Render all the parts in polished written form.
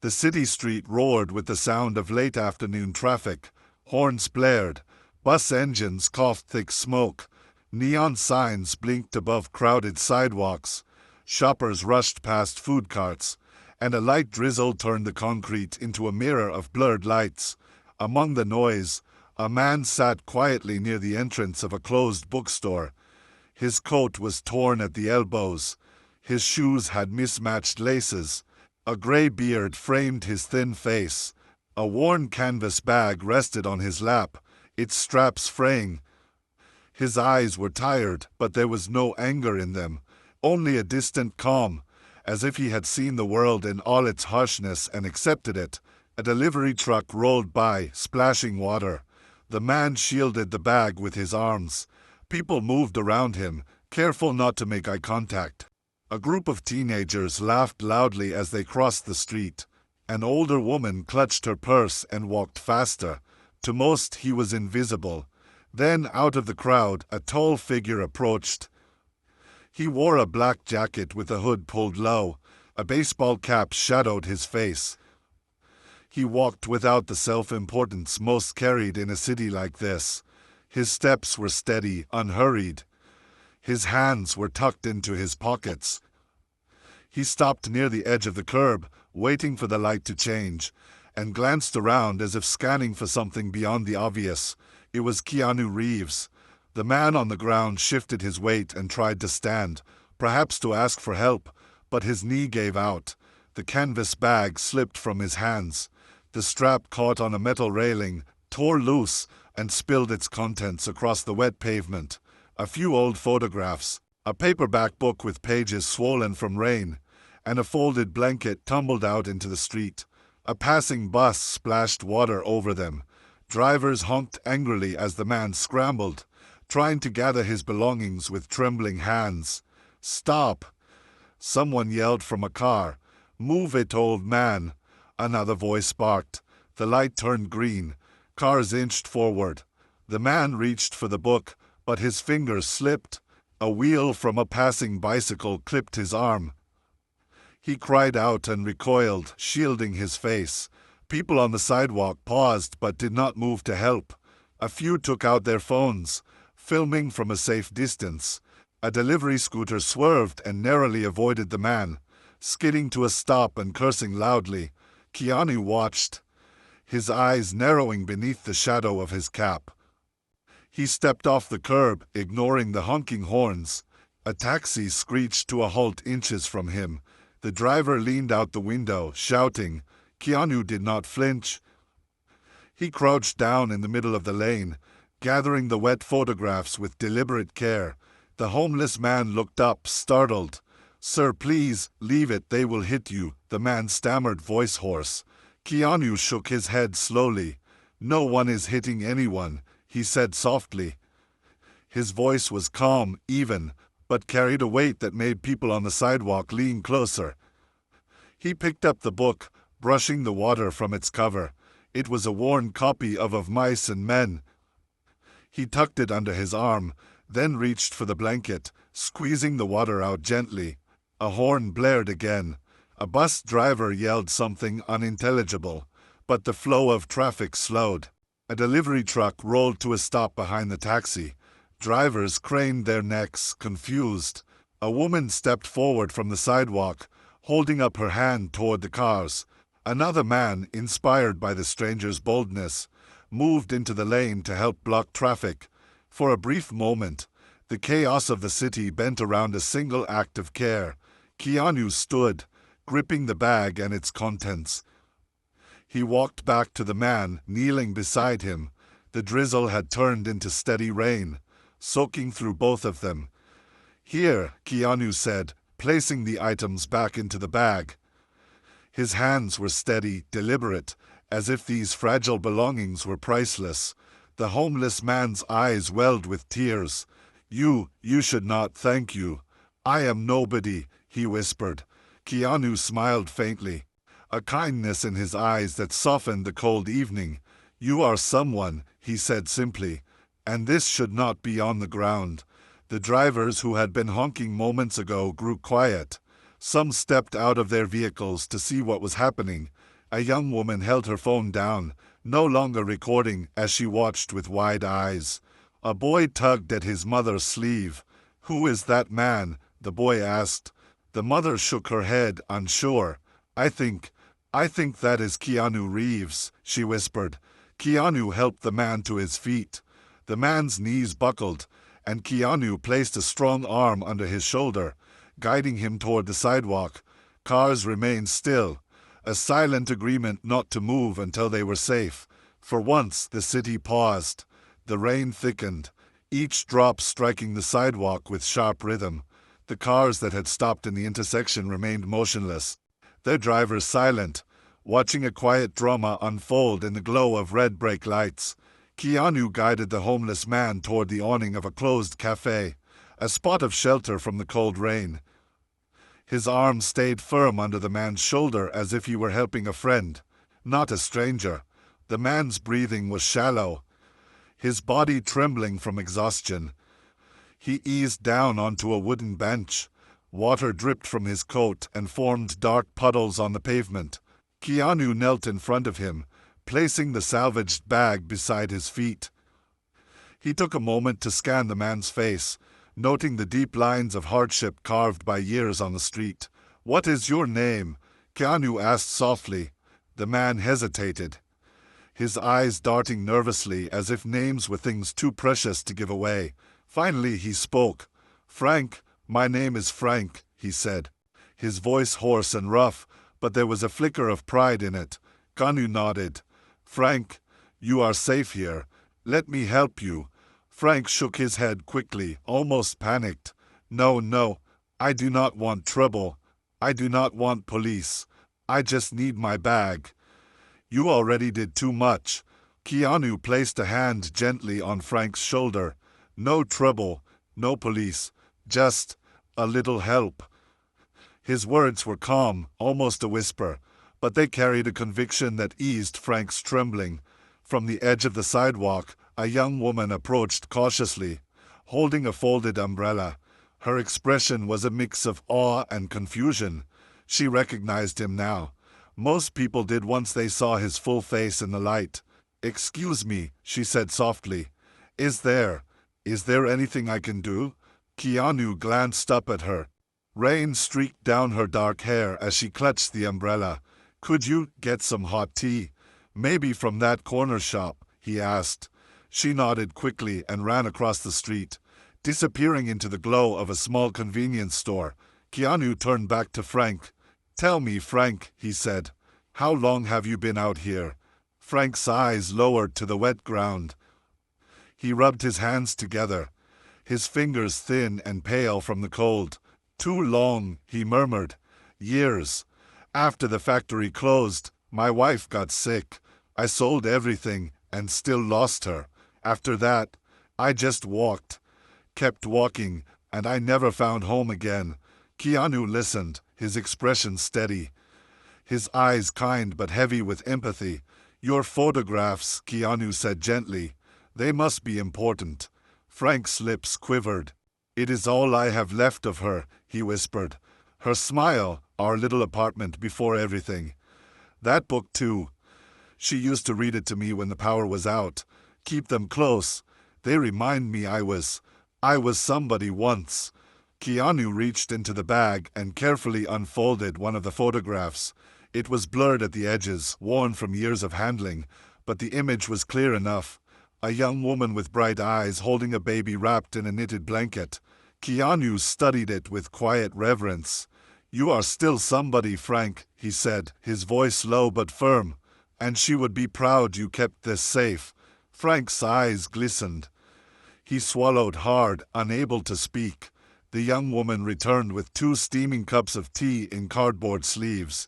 The city street roared with the sound of late afternoon traffic. Horns blared, bus engines coughed thick smoke, neon signs blinked above crowded sidewalks, shoppers rushed past food carts, and a light drizzle turned the concrete into a mirror of blurred lights. Among the noise, a man sat quietly near the entrance of a closed bookstore. His coat was torn at the elbows. His shoes had mismatched laces. A gray beard framed his thin face. A worn canvas bag rested on his lap, its straps fraying. His eyes were tired, but there was no anger in them, only a distant calm, as if he had seen the world in all its harshness and accepted it. A delivery truck rolled by, splashing water. The man shielded the bag with his arms. People moved around him, careful not to make eye contact. A group of teenagers laughed loudly as they crossed the street. An older woman clutched her purse and walked faster. To most, he was invisible. Then, out of the crowd, a tall figure approached. He wore a black jacket with the hood pulled low. A baseball cap shadowed his face. He walked without the self-importance most carried in a city like this. His steps were steady, unhurried. His hands were tucked into his pockets. He stopped near the edge of the curb, waiting for the light to change, and glanced around as if scanning for something beyond the obvious. It was Keanu Reeves. The man on the ground shifted his weight and tried to stand, perhaps to ask for help, but his knee gave out. The canvas bag slipped from his hands. The strap caught on a metal railing, tore loose, and spilled its contents across the wet pavement. A few old photographs, a paperback book with pages swollen from rain, and a folded blanket tumbled out into the street. A passing bus splashed water over them. Drivers honked angrily as the man scrambled, trying to gather his belongings with trembling hands. "Stop!" Someone yelled from a car. "Move it, old man!" Another voice barked. The light turned green. Cars inched forward. The man reached for the book, but his fingers slipped. A wheel from a passing bicycle clipped his arm. He cried out and recoiled, shielding his face. People on the sidewalk paused but did not move to help. A few took out their phones, filming from a safe distance. A delivery scooter swerved and narrowly avoided the man, skidding to a stop and cursing loudly. Keanu watched, his eyes narrowing beneath the shadow of his cap. He stepped off the curb, ignoring the honking horns. A taxi screeched to a halt inches from him. The driver leaned out the window, shouting. Keanu did not flinch. He crouched down in the middle of the lane, gathering the wet photographs with deliberate care. The homeless man looked up, startled. "Sir, please, leave it, they will hit you," the man stammered, voice hoarse. Keanu shook his head slowly. "No one is hitting anyone," he said softly. His voice was calm, even, but carried a weight that made people on the sidewalk lean closer. He picked up the book, brushing the water from its cover. It was a worn copy of Mice and Men. He tucked it under his arm, then reached for the blanket, squeezing the water out gently. A horn blared again. A bus driver yelled something unintelligible, but the flow of traffic slowed. A delivery truck rolled to a stop behind the taxi. Drivers craned their necks, confused. A woman stepped forward from the sidewalk, holding up her hand toward the cars. Another man, inspired by the stranger's boldness, moved into the lane to help block traffic. For a brief moment, the chaos of the city bent around a single act of care. Keanu stood, gripping the bag and its contents. He walked back to the man, kneeling beside him. The drizzle had turned into steady rain, soaking through both of them. "Here," Keanu said, placing the items back into the bag. His hands were steady, deliberate, as if these fragile belongings were priceless. The homeless man's eyes welled with tears. You should not, thank you. I am nobody," he whispered. Keanu smiled faintly, a kindness in his eyes that softened the cold evening. "You are someone," he said simply, "and this should not be on the ground." The drivers who had been honking moments ago grew quiet. Some stepped out of their vehicles to see what was happening. A young woman held her phone down, no longer recording, as she watched with wide eyes. A boy tugged at his mother's sleeve. "Who is that man?" the boy asked. The mother shook her head, unsure. I think that is Keanu Reeves," she whispered. Keanu helped the man to his feet. The man's knees buckled, and Keanu placed a strong arm under his shoulder, guiding him toward the sidewalk. Cars remained still, a silent agreement not to move until they were safe. For once, the city paused. The rain thickened, each drop striking the sidewalk with sharp rhythm. The cars that had stopped in the intersection remained motionless, their drivers silent, watching a quiet drama unfold in the glow of red brake lights. Keanu guided the homeless man toward the awning of a closed cafe, a spot of shelter from the cold rain. His arm stayed firm under the man's shoulder as if he were helping a friend, not a stranger. The man's breathing was shallow, his body trembling from exhaustion. He eased down onto a wooden bench. Water dripped from his coat and formed dark puddles on the pavement. Keanu knelt in front of him, placing the salvaged bag beside his feet. He took a moment to scan the man's face, noting the deep lines of hardship carved by years on the street. "What is your name?" Keanu asked softly. The man hesitated, his eyes darting nervously as if names were things too precious to give away. Finally he spoke. "Frank, my name is Frank," he said, his voice hoarse and rough, but there was a flicker of pride in it. Keanu nodded. "Frank, you are safe here. Let me help you." Frank shook his head quickly, almost panicked. No, I do not want trouble. I do not want police. I just need my bag." "You already did too much." Keanu placed a hand gently on Frank's shoulder. "No trouble, no police, just a little help." His words were calm, almost a whisper, but they carried a conviction that eased Frank's trembling. From the edge of the sidewalk, a young woman approached cautiously, holding a folded umbrella. Her expression was a mix of awe and confusion. She recognized him now. Most people did once they saw his full face in the light. "Excuse me," she said softly. Is there anything I can do?" Keanu glanced up at her. Rain streaked down her dark hair as she clutched the umbrella. "Could you get some hot tea? Maybe from that corner shop?" he asked. She nodded quickly and ran across the street, disappearing into the glow of a small convenience store. Keanu turned back to Frank. "Tell me, Frank," he said, "how long have you been out here?" Frank's eyes lowered to the wet ground. He rubbed his hands together, his fingers thin and pale from the cold. "Too long," he murmured. "Years. After the factory closed, my wife got sick. I sold everything and still lost her. After that, I just kept walking, and I never found home again." Keanu listened, his expression steady, his eyes kind but heavy with empathy. "Your photographs," Keanu said gently. "They must be important." Frank's lips quivered. "It is all I have left of her," he whispered. "Her smile, our little apartment before everything. That book too. She used to read it to me when the power was out. Keep them close. They remind me I was somebody once." Keanu reached into the bag and carefully unfolded one of the photographs. It was blurred at the edges, worn from years of handling, but the image was clear enough. A young woman with bright eyes holding a baby wrapped in a knitted blanket. Keanu studied it with quiet reverence. "You are still somebody, Frank," he said, his voice low but firm. "And she would be proud you kept this safe." Frank's eyes glistened. He swallowed hard, unable to speak. The young woman returned with 2 steaming cups of tea in cardboard sleeves.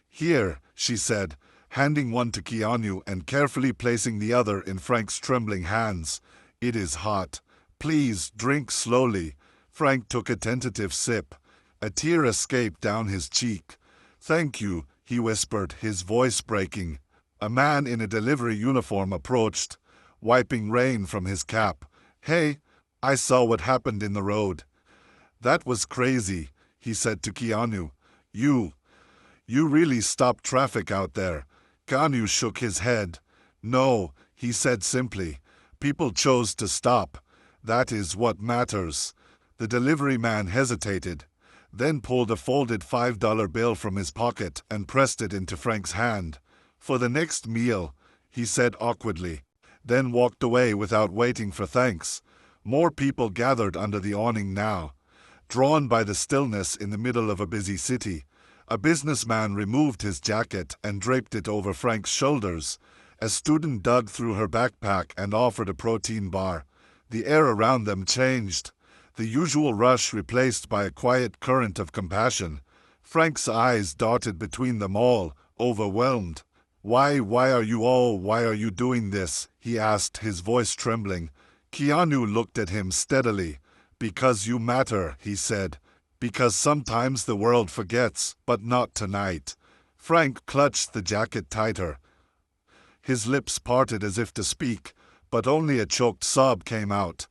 "Here," she said, handing one to Keanu and carefully placing the other in Frank's trembling hands. "It is hot. Please drink slowly." Frank took a tentative sip. A tear escaped down his cheek. "Thank you," he whispered, his voice breaking. A man in a delivery uniform approached, wiping rain from his cap. "Hey, I saw what happened in the road." "That was crazy," he said to Keanu. You really stopped traffic out there. Keanu shook his head. No, he said simply. People chose to stop. That is what matters. The delivery man hesitated, then pulled a folded $5 bill from his pocket and pressed it into Frank's hand. For the next meal, he said awkwardly, then walked away without waiting for thanks. More people gathered under the awning now. Drawn by the stillness in the middle of a busy city, a businessman removed his jacket and draped it over Frank's shoulders. A student dug through her backpack and offered a protein bar. The air around them changed, the usual rush replaced by a quiet current of compassion. Frank's eyes darted between them all, overwhelmed. Why are you doing this?" he asked, his voice trembling. Keanu looked at him steadily. "Because you matter," he said. "Because sometimes the world forgets, but not tonight." Frank clutched the jacket tighter. His lips parted as if to speak, but only a choked sob came out.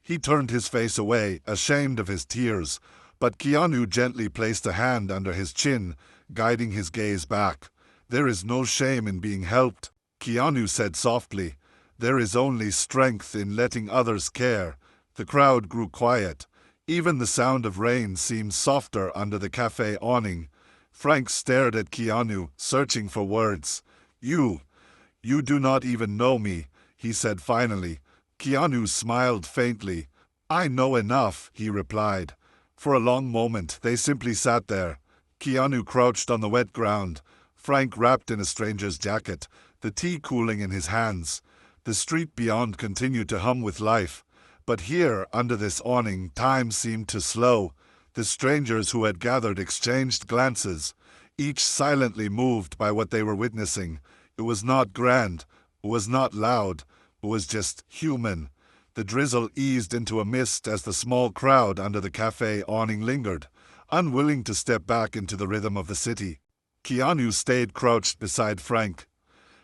He turned his face away, ashamed of his tears, but Keanu gently placed a hand under his chin, guiding his gaze back. "There is no shame in being helped," Keanu said softly. "There is only strength in letting others care." The crowd grew quiet. Even the sound of rain seemed softer under the cafe awning. Frank stared at Keanu, searching for words. You do not even know me," he said finally. Keanu smiled faintly. "I know enough," he replied. For a long moment, they simply sat there. Keanu crouched on the wet ground, Frank wrapped in a stranger's jacket, the tea cooling in his hands. The street beyond continued to hum with life. But here, under this awning, time seemed to slow. The strangers who had gathered exchanged glances, each silently moved by what they were witnessing. It was not grand, it was not loud, it was just human. The drizzle eased into a mist as the small crowd under the cafe awning lingered, unwilling to step back into the rhythm of the city. Keanu stayed crouched beside Frank,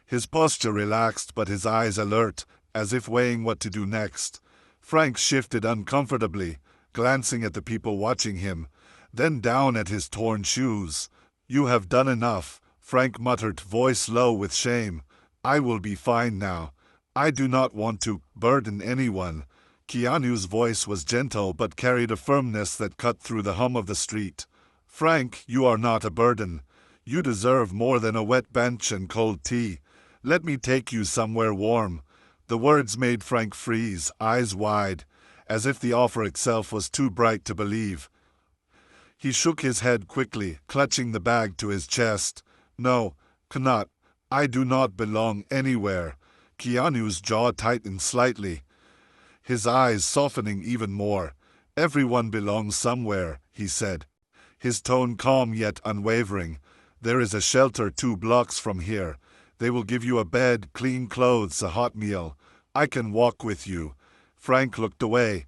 his posture relaxed but his eyes alert, as if weighing what to do next. Frank shifted uncomfortably, glancing at the people watching him, then down at his torn shoes. "You have done enough," Frank muttered, voice low with shame. "I will be fine now. I do not want to burden anyone." Keanu's voice was gentle but carried a firmness that cut through the hum of the street. "Frank, you are not a burden. You deserve more than a wet bench and cold tea. Let me take you somewhere warm." The words made Frank freeze, eyes wide, as if the offer itself was too bright to believe. He shook his head quickly, clutching the bag to his chest. "No, cannot. I do not belong anywhere." Keanu's jaw tightened slightly, his eyes softening even more. "Everyone belongs somewhere," he said, his tone calm yet unwavering. "There is a shelter 2 blocks from here. They will give you a bed, clean clothes, a hot meal. I can walk with you." Frank looked away,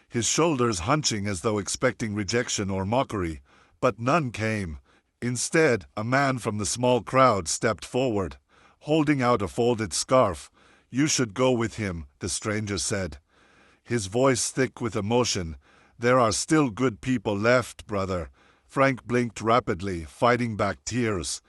his shoulders hunching as though expecting rejection or mockery, but none came. Instead, a man from the small crowd stepped forward, holding out a folded scarf. "You should go with him," the stranger said, his voice thick with emotion. "There are still good people left, brother." Frank blinked rapidly, fighting back tears.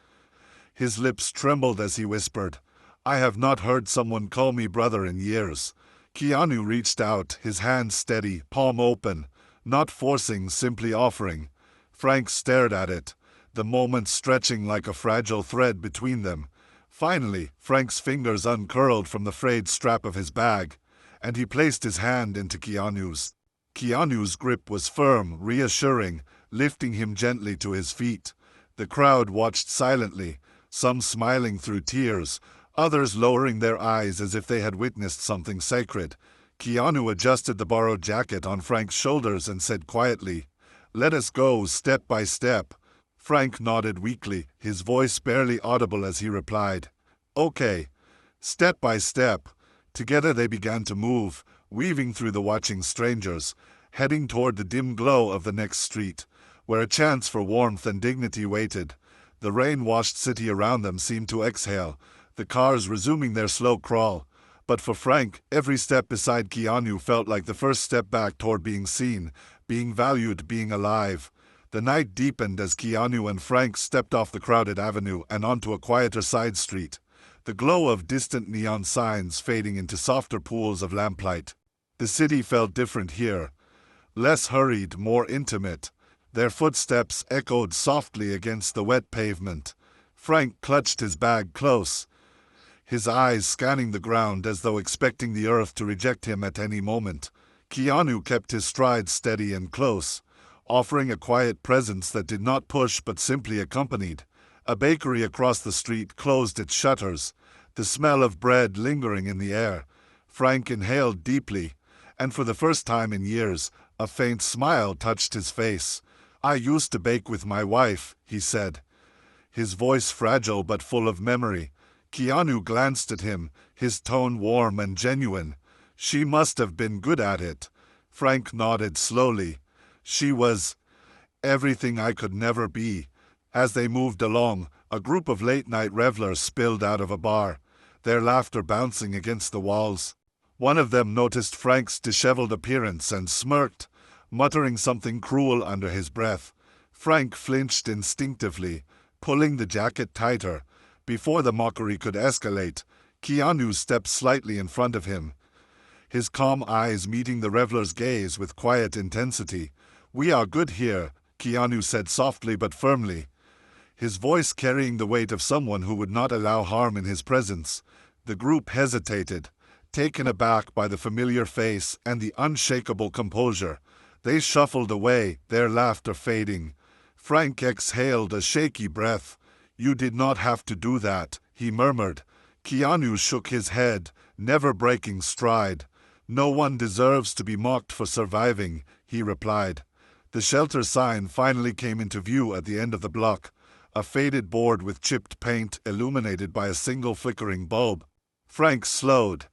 His lips trembled as he whispered, "I have not heard someone call me brother in years." Keanu reached out, his hand steady, palm open, not forcing, simply offering. Frank stared at it, the moment stretching like a fragile thread between them. Finally, Frank's fingers uncurled from the frayed strap of his bag, and he placed his hand into Keanu's. Keanu's grip was firm, reassuring, lifting him gently to his feet. The crowd watched silently, some smiling through tears, others lowering their eyes as if they had witnessed something sacred. Keanu adjusted the borrowed jacket on Frank's shoulders and said quietly, "Let us go step by step." Frank nodded weakly, his voice barely audible as he replied, "Okay." Step by step, together they began to move, weaving through the watching strangers, heading toward the dim glow of the next street, where a chance for warmth and dignity waited. The rain-washed city around them seemed to exhale, the cars resuming their slow crawl. But for Frank, every step beside Keanu felt like the first step back toward being seen, being valued, being alive. The night deepened as Keanu and Frank stepped off the crowded avenue and onto a quieter side street, the glow of distant neon signs fading into softer pools of lamplight. The city felt different here, less hurried, more intimate. Their footsteps echoed softly against the wet pavement. Frank clutched his bag close, his eyes scanning the ground as though expecting the earth to reject him at any moment. Keanu kept his stride steady and close, offering a quiet presence that did not push but simply accompanied. A bakery across the street closed its shutters, the smell of bread lingering in the air. Frank inhaled deeply, and for the first time in years, a faint smile touched his face. "I used to bake with my wife," he said, his voice fragile but full of memory. Keanu glanced at him, his tone warm and genuine. "She must have been good at it." Frank nodded slowly. "She was everything I could never be." As they moved along, a group of late-night revelers spilled out of a bar, their laughter bouncing against the walls. One of them noticed Frank's disheveled appearance and smirked, muttering something cruel under his breath. Frank flinched instinctively, pulling the jacket tighter. Before the mockery could escalate, Keanu stepped slightly in front of him, his calm eyes meeting the reveler's gaze with quiet intensity. "We are good here," Keanu said softly but firmly, his voice carrying the weight of someone who would not allow harm in his presence. The group hesitated, taken aback by the familiar face and the unshakable composure. They shuffled away, their laughter fading. Frank exhaled a shaky breath. "You did not have to do that," he murmured. Keanu shook his head, never breaking stride. "No one deserves to be mocked for surviving," he replied. The shelter sign finally came into view at the end of the block, a faded board with chipped paint illuminated by a single flickering bulb. Frank slowed,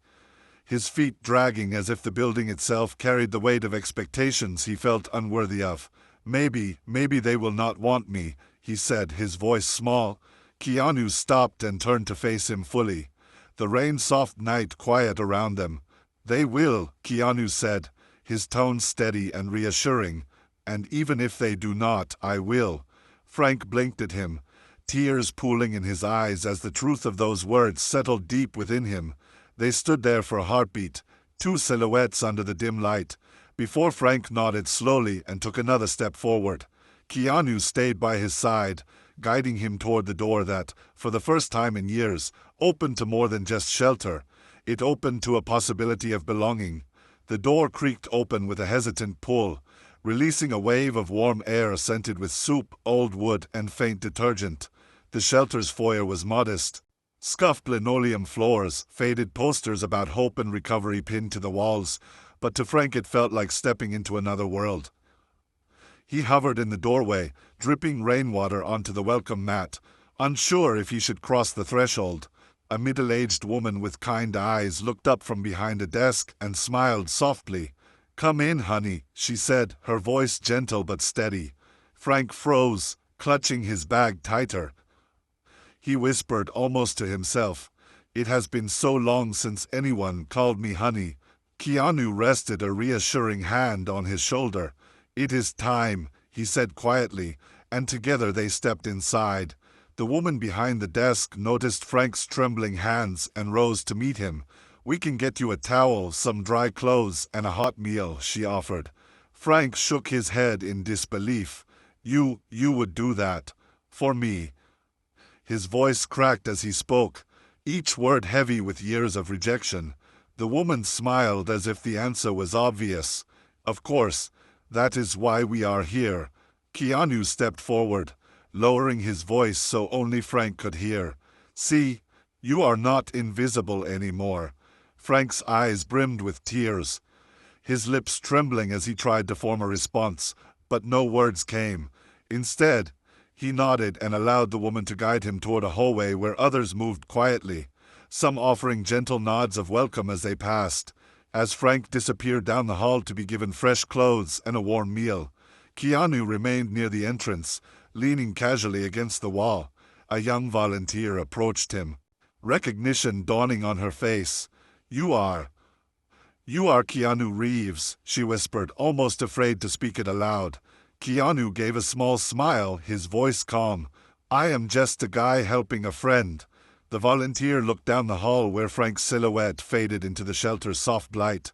his feet dragging as if the building itself carried the weight of expectations he felt unworthy of. Maybe they will not want me," he said, his voice small. Keanu stopped and turned to face him fully, the rain-soft night quiet around them. "They will," Keanu said, his tone steady and reassuring. "And even if they do not, I will." Frank blinked at him, tears pooling in his eyes as the truth of those words settled deep within him. They stood there for a heartbeat, two silhouettes under the dim light, before Frank nodded slowly and took another step forward. Keanu stayed by his side, guiding him toward the door that, for the first time in years, opened to more than just shelter. It opened to a possibility of belonging. The door creaked open with a hesitant pull, releasing a wave of warm air scented with soup, old wood, and faint detergent. The shelter's foyer was modest. Scuffed linoleum floors, faded posters about hope and recovery pinned to the walls, but to Frank it felt like stepping into another world. He hovered in the doorway, dripping rainwater onto the welcome mat, unsure if he should cross the threshold. A middle-aged woman with kind eyes looked up from behind a desk and smiled softly. "Come in, honey," she said, her voice gentle but steady. Frank froze, clutching his bag tighter. He whispered almost to himself, "It has been so long since anyone called me honey." Keanu rested a reassuring hand on his shoulder. "It is time," he said quietly, and together they stepped inside. The woman behind the desk noticed Frank's trembling hands and rose to meet him. "We can get you a towel, some dry clothes, and a hot meal," she offered. Frank shook his head in disbelief. You would do that? For me?" His voice cracked as he spoke, each word heavy with years of rejection. The woman smiled as if the answer was obvious. "Of course, that is why we are here." Keanu stepped forward, lowering his voice so only Frank could hear. "See, you are not invisible anymore." Frank's eyes brimmed with tears, his lips trembling as he tried to form a response, but no words came. Instead, he nodded and allowed the woman to guide him toward a hallway where others moved quietly, some offering gentle nods of welcome as they passed. As Frank disappeared down the hall to be given fresh clothes and a warm meal, Keanu remained near the entrance, leaning casually against the wall. A young volunteer approached him, recognition dawning on her face. You are Keanu Reeves," she whispered, almost afraid to speak it aloud. Keanu gave a small smile, his voice calm. I am just a guy helping a friend. The volunteer looked down the hall where Frank's silhouette faded into the shelter's soft light,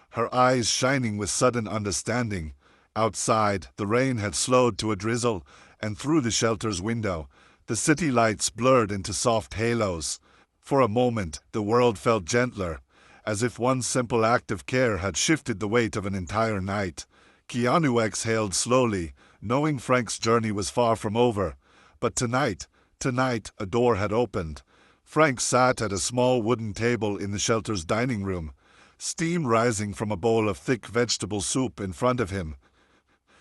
her eyes shining with sudden understanding. Outside, the rain had slowed to a drizzle, and through the shelter's window, the city lights blurred into soft halos. For a moment, the world felt gentler, as if one simple act of care had shifted the weight of an entire night. Keanu exhaled slowly, knowing Frank's journey was far from over. But tonight, a door had opened. Frank sat at a small wooden table in the shelter's dining room, steam rising from a bowl of thick vegetable soup in front of him.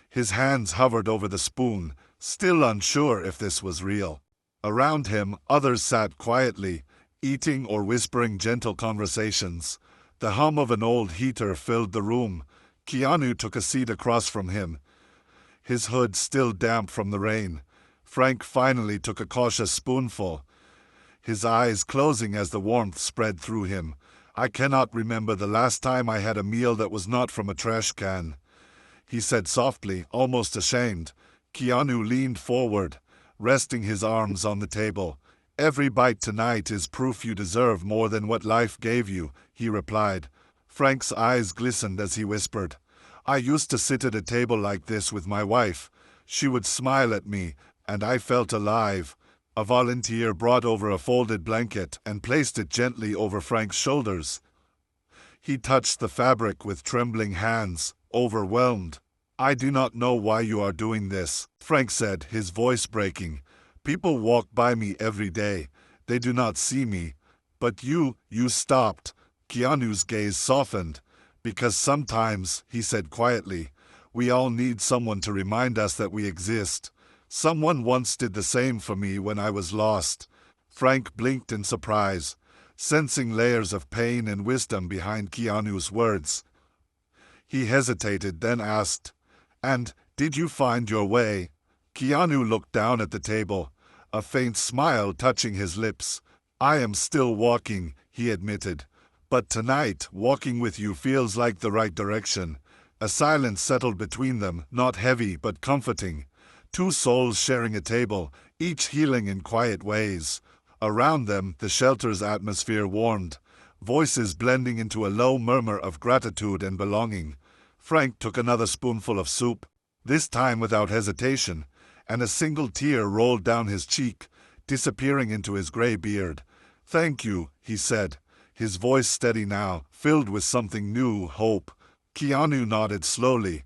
His hands hovered over the spoon, still unsure if this was real. Around him, others sat quietly, eating or whispering gentle conversations. The hum of an old heater filled the room. Keanu took a seat across from him, his hood still damp from the rain. Frank finally took a cautious spoonful, his eyes closing as the warmth spread through him. I cannot remember the last time I had a meal that was not from a trash can, he said softly, almost ashamed. Keanu leaned forward, resting his arms on the table. Every bite tonight is proof you deserve more than what life gave you, he replied. Frank's eyes glistened as he whispered, I used to sit at a table like this with my wife. She would smile at me, and I felt alive. A volunteer brought over a folded blanket and placed it gently over Frank's shoulders. He touched the fabric with trembling hands, overwhelmed. I do not know why you are doing this, Frank said, his voice breaking. People walk by me every day. They do not see me. But you stopped. Keanu's gaze softened. Because sometimes, he said quietly, we all need someone to remind us that we exist. Someone once did the same for me when I was lost. Frank blinked in surprise, sensing layers of pain and wisdom behind Keanu's words. He hesitated, then asked, And did you find your way? Keanu looked down at the table, a faint smile touching his lips. I am still walking, he admitted. But tonight, walking with you feels like the right direction. A silence settled between them, not heavy but comforting. Two souls sharing a table, each healing in quiet ways. Around them, the shelter's atmosphere warmed, voices blending into a low murmur of gratitude and belonging. Frank took another spoonful of soup, this time without hesitation, and a single tear rolled down his cheek, disappearing into his gray beard. Thank you, he said, his voice steady now, filled with something new, hope. Keanu nodded slowly,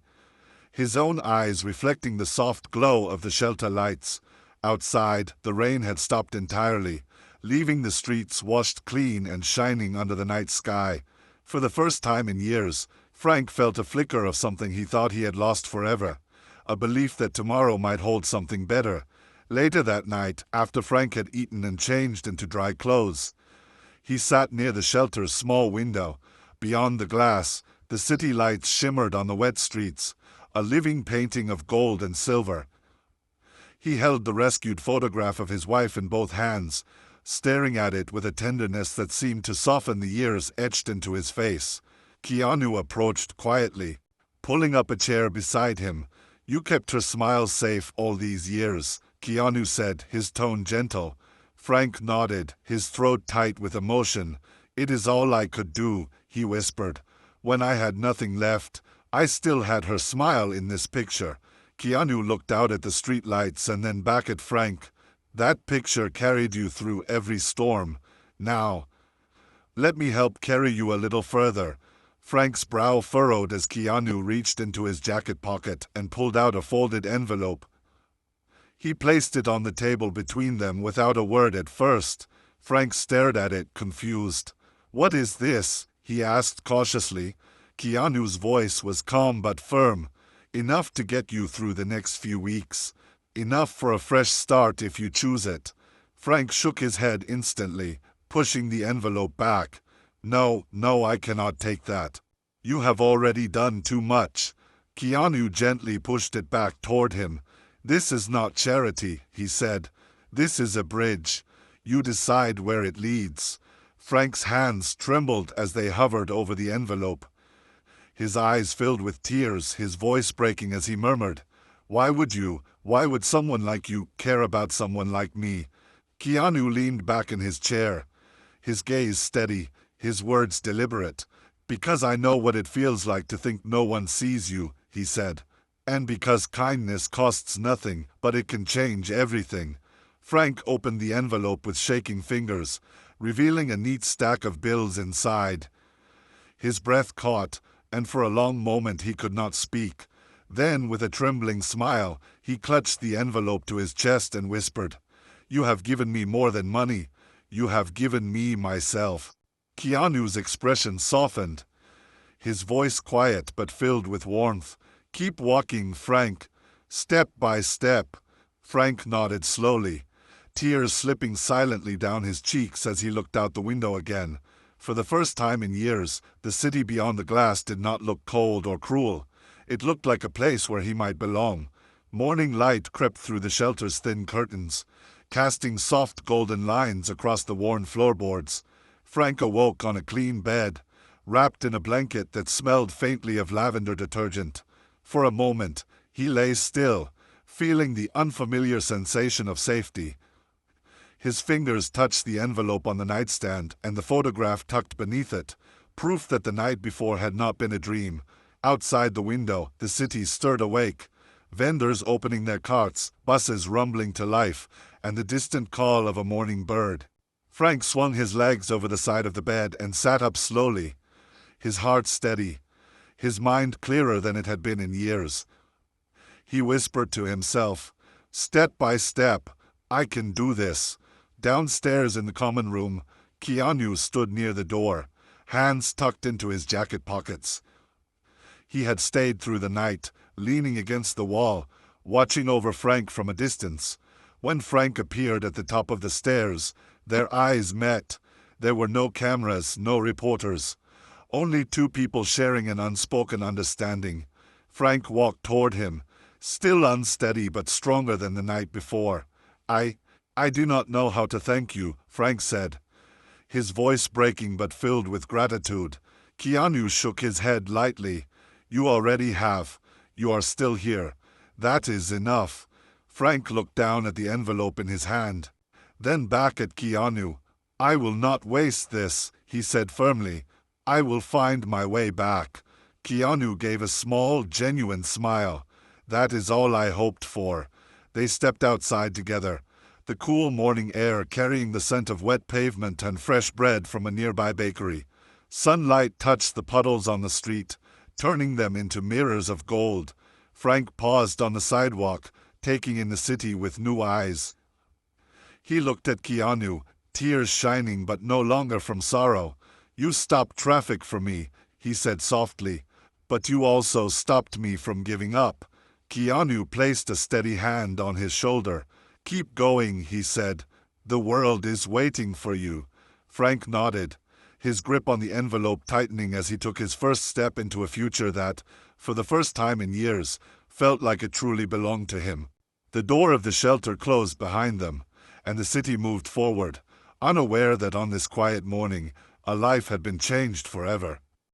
his own eyes reflecting the soft glow of the shelter lights. Outside, the rain had stopped entirely, leaving the streets washed clean and shining under the night sky. For the first time in years, Frank felt a flicker of something he thought he had lost forever, a belief that tomorrow might hold something better. Later that night, after Frank had eaten and changed into dry clothes, he sat near the shelter's small window. Beyond the glass, the city lights shimmered on the wet streets, a living painting of gold and silver. He held the rescued photograph of his wife in both hands, staring at it with a tenderness that seemed to soften the years etched into his face. Keanu approached quietly, pulling up a chair beside him. You kept her smile safe all these years, Keanu said, his tone gentle. Frank nodded, his throat tight with emotion. It is all I could do, he whispered. When I had nothing left, I still had her smile in this picture. Keanu looked out at the streetlights and then back at Frank. That picture carried you through every storm. Now, let me help carry you a little further. Frank's brow furrowed as Keanu reached into his jacket pocket and pulled out a folded envelope. He placed it on the table between them without a word at first. Frank stared at it, confused. What is this? He asked cautiously. Keanu's voice was calm but firm. Enough to get you through the next few weeks. Enough for a fresh start if you choose it. Frank shook his head instantly, pushing the envelope back. No, I cannot take that. You have already done too much. Keanu gently pushed it back toward him. This is not charity, he said. This is a bridge. You decide where it leads. Frank's hands trembled as they hovered over the envelope. His eyes filled with tears, his voice breaking as he murmured, Why would you? Why would someone like you care about someone like me? Keanu leaned back in his chair, his gaze steady, his words deliberate. Because I know what it feels like to think no one sees you, he said. And because kindness costs nothing, but it can change everything. Frank opened the envelope with shaking fingers, revealing a neat stack of bills inside. His breath caught, and for a long moment he could not speak. Then, with a trembling smile, he clutched the envelope to his chest and whispered, "You have given me more than money. You have given me myself." Keanu's expression softened, his voice quiet but filled with warmth. "Keep walking, Frank. Step by step." Frank nodded slowly, tears slipping silently down his cheeks as he looked out the window again. For the first time in years, the city beyond the glass did not look cold or cruel. It looked like a place where he might belong. Morning light crept through the shelter's thin curtains, casting soft golden lines across the worn floorboards. Frank awoke on a clean bed, wrapped in a blanket that smelled faintly of lavender detergent. For a moment, he lay still, feeling the unfamiliar sensation of safety. His fingers touched the envelope on the nightstand and the photograph tucked beneath it, proof that the night before had not been a dream. Outside the window, the city stirred awake, vendors opening their carts, buses rumbling to life, and the distant call of a morning bird. Frank swung his legs over the side of the bed and sat up slowly, his heart steady, his mind clearer than it had been in years. He whispered to himself, "Step by step, I can do this." Downstairs in the common room, Keanu stood near the door, hands tucked into his jacket pockets. He had stayed through the night, leaning against the wall, watching over Frank from a distance. When Frank appeared at the top of the stairs, their eyes met. There were no cameras, no reporters. Only two people sharing an unspoken understanding. Frank walked toward him, still unsteady but stronger than the night before. I do not know how to thank you," Frank said, his voice breaking but filled with gratitude. Keanu shook his head lightly. "You already have. You are still here. That is enough." Frank looked down at the envelope in his hand, then back at Keanu. "I will not waste this," he said firmly. "I will find my way back." Keanu gave a small, genuine smile. "That is all I hoped for." They stepped outside together, the cool morning air carrying the scent of wet pavement and fresh bread from a nearby bakery. Sunlight touched the puddles on the street, turning them into mirrors of gold. Frank paused on the sidewalk, taking in the city with new eyes. He looked at Keanu, tears shining but no longer from sorrow. "You stopped traffic for me," he said softly, "but you also stopped me from giving up." Keanu placed a steady hand on his shoulder. "Keep going," he said. "The world is waiting for you." Frank nodded, his grip on the envelope tightening as he took his first step into a future that, for the first time in years, felt like it truly belonged to him. The door of the shelter closed behind them, and the city moved forward, unaware that on this quiet morning, a life had been changed forever.